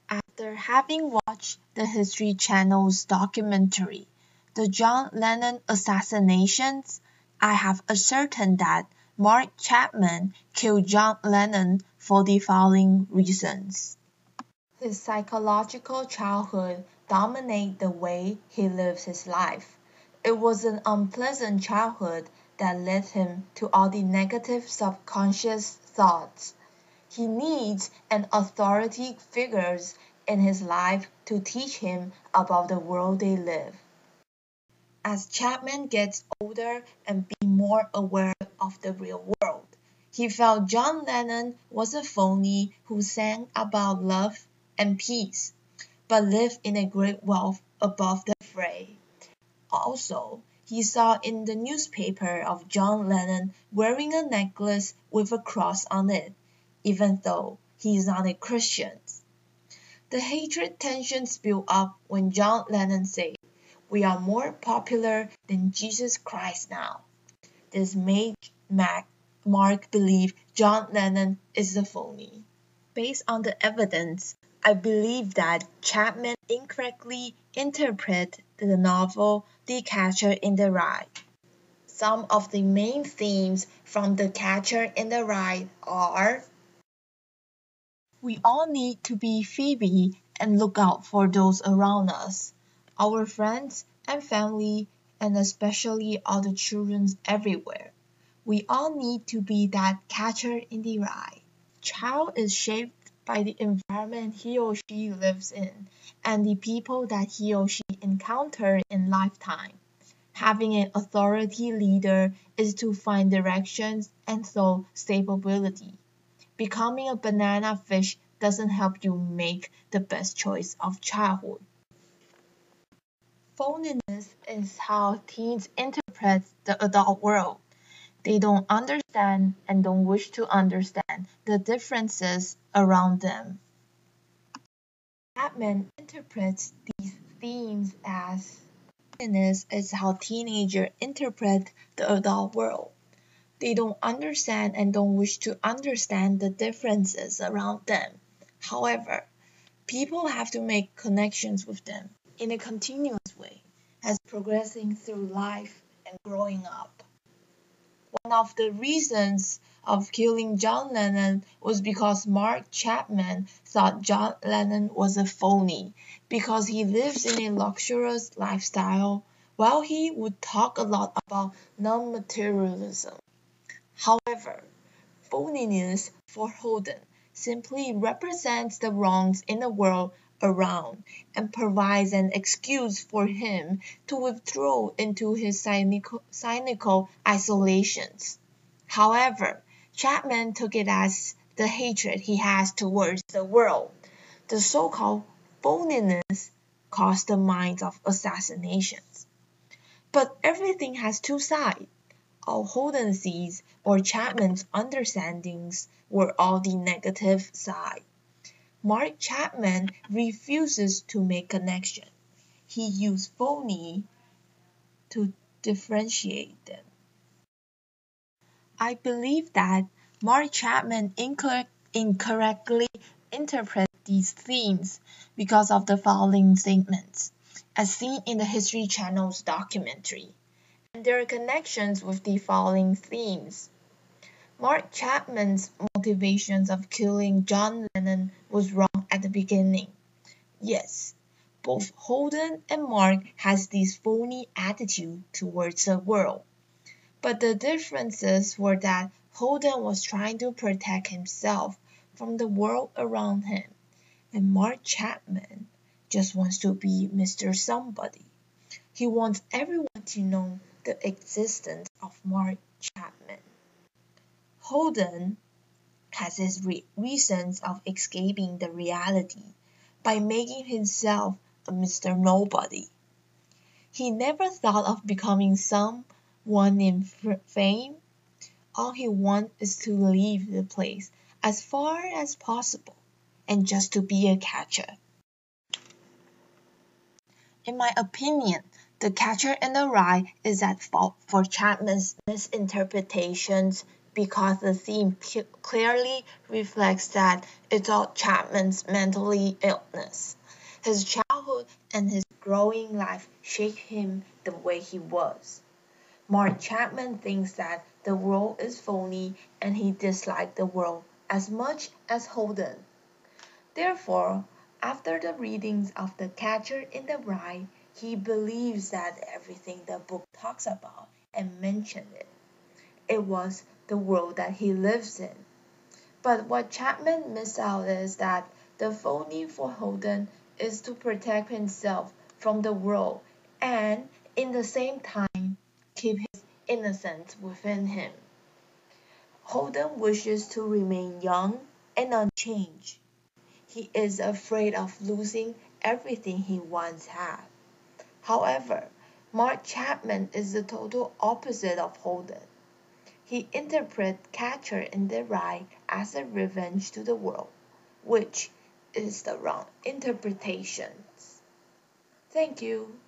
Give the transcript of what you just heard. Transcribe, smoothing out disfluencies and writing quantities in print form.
After having watched the History Channel's documentary, The John Lennon Assassinations, I have ascertained that Mark Chapman killed John Lennon for the following reasons. His psychological childhood dominated the way he lives his life. It was an unpleasant childhood that led him to all the negative subconscious thoughts. He needs an authority figures in his life to teach him about the world they live. As Chapman gets older and be more aware of the real world, he felt John Lennon was a phony who sang about love and peace, but lived in a great wealth above the fray. Also, he saw in the newspaper of John Lennon wearing a necklace with a cross on it, even though he is not a Christian. The hatred tensions built up when John Lennon said, "We are more popular than Jesus Christ now." This made Mark believe John Lennon is a phony. Based on the evidence, I believe that Chapman incorrectly interpreted the novel The Catcher in the Rye. Some of the main themes from The Catcher in the Rye are: we all need to be Phoebe and look out for those around us, our friends and family, and especially all the children everywhere. We all need to be that catcher in the rye. Child is shaped by the environment he or she lives in and the people that he or she encounters in lifetime. Having an authority leader is to find directions and show stability. Becoming a banana fish doesn't help you make the best choice of childhood. Phoniness is how teens interpret the adult world. They don't understand and don't wish to understand the differences around them. Chapman interprets these themes as phoniness is how teenagers interpret the adult world. They don't understand and don't wish to understand the differences around them. However, people have to make connections with them in a continuous way as progressing through life and growing up. One of the reasons of killing John Lennon was because Mark Chapman thought John Lennon was a phony because he lives in a luxurious lifestyle while he would talk a lot about non-materialism. However, phoniness for Holden simply represents the wrongs in the world around and provides an excuse for him to withdraw into his cynical isolations. However, Chapman took it as the hatred he has towards the world. The so-called phoniness caused the minds of assassinations. But everything has two sides. All Holden sees or Chapman's understandings were all the negative side. Mark Chapman refuses to make connection. He used phony to differentiate them. I believe that Mark Chapman incorrectly interpreted these themes because of the following statements, as seen in the History Channel's documentary, and their connections with the following themes. Mark Chapman's motivations of killing John Lennon was wrong at the beginning. Yes, both Holden and Mark has this phony attitude towards the world. But the differences were that Holden was trying to protect himself from the world around him, and Mark Chapman just wants to be Mr. Somebody. He wants everyone to know the existence of Mark Chapman. Holden has his reasons of escaping the reality by making himself a Mr. Nobody. He never thought of becoming someone in fame. All he wants is to leave the place as far as possible and just to be a catcher. In my opinion, The Catcher in the Rye is at fault for Chapman's misinterpretations because the theme clearly reflects that it's all Chapman's mentally illness. His childhood and his growing life shaped him the way he was. Mark Chapman thinks that the world is phony and he disliked the world as much as Holden. Therefore, after the readings of The Catcher in the Rye, he believes that everything the book talks about and mentioned it was the world that he lives in. But what Chapman missed out is that the phony for Holden is to protect himself from the world and, in the same time, keep his innocence within him. Holden wishes to remain young and unchanged. He is afraid of losing everything he once had. However, Mark Chapman is the total opposite of Holden. He interprets Catcher in the Rye as a revenge to the world, which is the wrong interpretation. Thank you.